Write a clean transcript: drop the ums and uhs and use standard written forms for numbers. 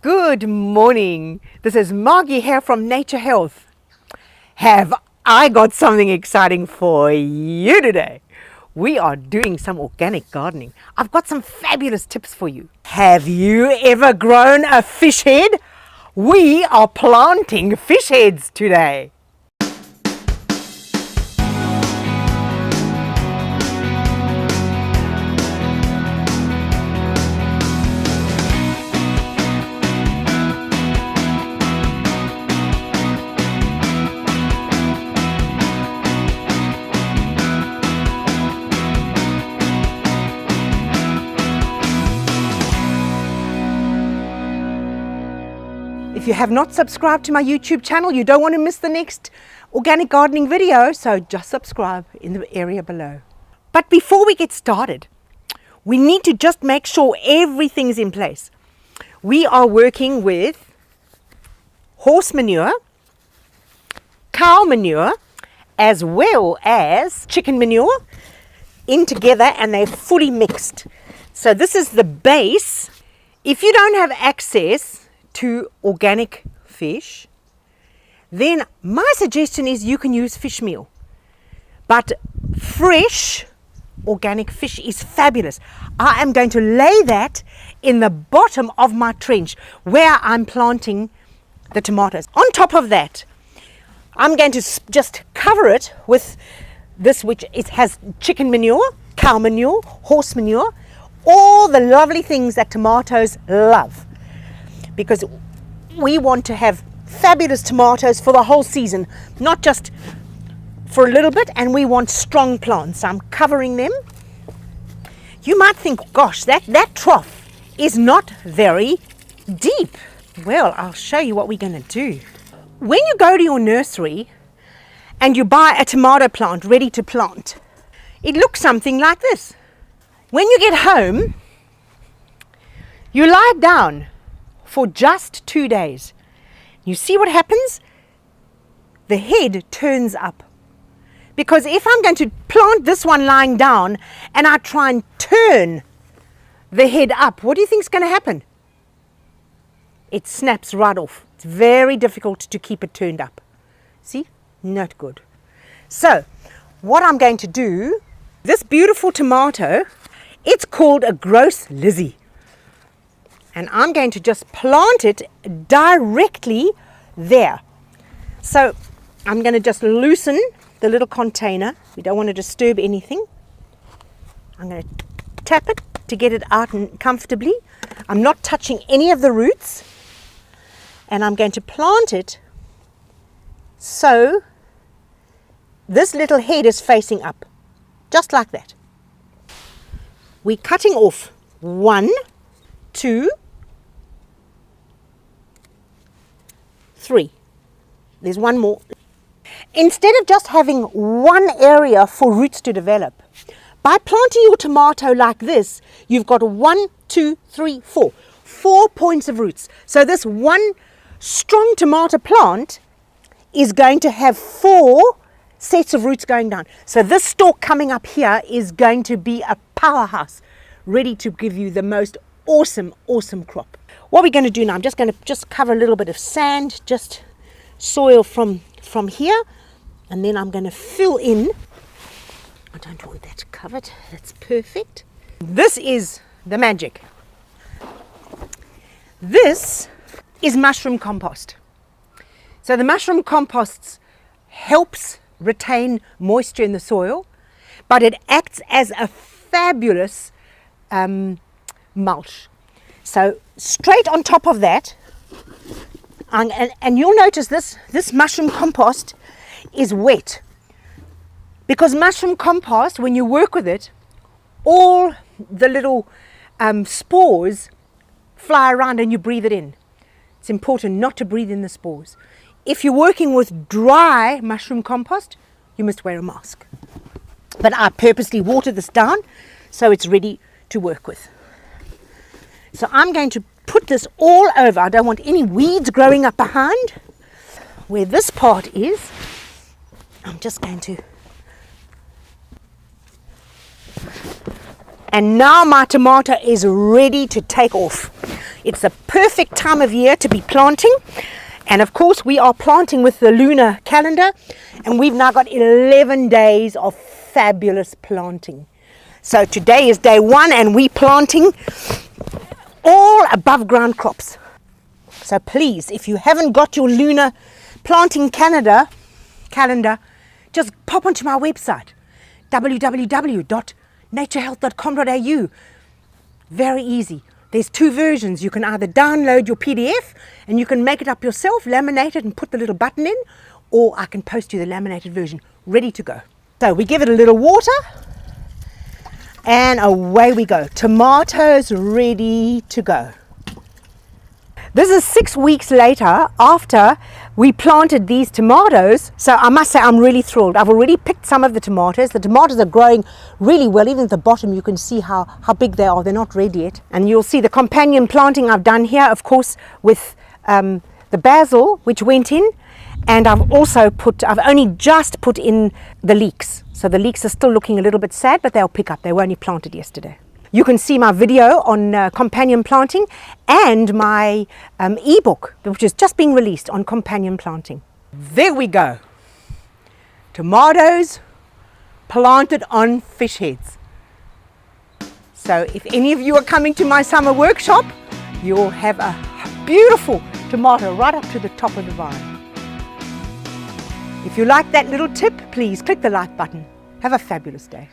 Good morning. This is Margie here from Nature Health. Have I got something exciting for you today? We are doing some organic gardening. I've got some fabulous tips for you. Have you ever grown a fish head? We are planting fish heads today. If you have not subscribed to my YouTube channel, you don't want to miss the next organic gardening video, so just subscribe in the area below. But before we get started, we need to just make sure everything's in place. We are working with horse manure, cow manure, as well as chicken manure in together, and they're fully mixed. So this is the base. If you don't have access to organic fish, then my suggestion is you can use fish meal. But fresh organic fish is fabulous. I am going to lay that in the bottom of my trench where I'm planting the tomatoes. On top of that, I'm going to just cover it with this, which it has chicken manure, cow manure, horse manure, all the lovely things that tomatoes love, because we want to have fabulous tomatoes for the whole season, not just for a little bit, and we want strong plants. I'm covering them. You might think, gosh, that trough is not very deep. Well, I'll show you what we're going to do. When you go to your nursery and you buy a tomato plant ready to plant, it looks something like this. When you get home, you lie down for just 2 days. You see what happens? The head turns up. Because if I'm going to plant this one lying down and I try and turn the head up, what do you think is going to happen? It snaps right off. It's very difficult to keep it turned up. See? Not good. So, what I'm going to do, this beautiful tomato, it's called a gross Lizzie. And I'm going to just plant it directly there. So I'm going to just loosen the little container. We don't want to disturb anything. I'm going to tap it to get it out comfortably. I'm not touching any of the roots. And I'm going to plant it so this little head is facing up, just like that. We're cutting off 1, 2, 3. There's one more. Instead of just having one area for roots to develop, by planting your tomato like this, you've got 1, 2, 3, 4. 4 points of roots. So this one strong tomato plant is going to have 4 sets of roots going down. So this stalk coming up here is going to be a powerhouse, ready to give you the most awesome crop. What we're going to do now, I'm just going to cover a little bit of sand, just soil from here, and then I'm going to fill in. I don't want that covered. That's perfect. This is the magic. This is mushroom compost. So the mushroom compost helps retain moisture in the soil, but it acts as a fabulous mulch. So straight on top of that, and you'll notice this mushroom compost is wet, because mushroom compost, when you work with it, all the little spores fly around and you breathe it in. It's important not to breathe in the spores. If you're working with dry mushroom compost, you must wear a mask. But I purposely watered this down so it's ready to work with. So I'm going to put this all over. I don't want any weeds growing up behind. Where this part is, I'm just going to. And now my tomato is ready to take off. It's a perfect time of year to be planting. And of course, we are planting with the lunar calendar, and we've now got 11 days of fabulous planting. So today is day 1, and we're planting all above ground crops. So please, if you haven't got your lunar planting calendar, just pop onto my website, www.NatureHealth.com.au. Very easy. There's 2 versions. You can either download your PDF and you can make it up yourself, laminate it and put the little button in, or I can post you the laminated version ready to go. So we give it a little water and away we go. Tomatoes ready to go. This is 6 weeks later after we planted these tomatoes. So I must say I'm really thrilled. I've already picked some of the tomatoes. The tomatoes are growing really well. Even at the bottom you can see how big they are. They're not red yet. And you'll see the companion planting I've done here, of course, with the basil, which went in. And I've only just put in the leeks. So the leeks are still looking a little bit sad, but they'll pick up. They were only planted yesterday. You can see my video on companion planting and my ebook, which is just being released on companion planting. There we go. Tomatoes planted on fish heads. So if any of you are coming to my summer workshop, you'll have a beautiful tomato right up to the top of the vine. If you like that little tip, please click the like button. Have a fabulous day.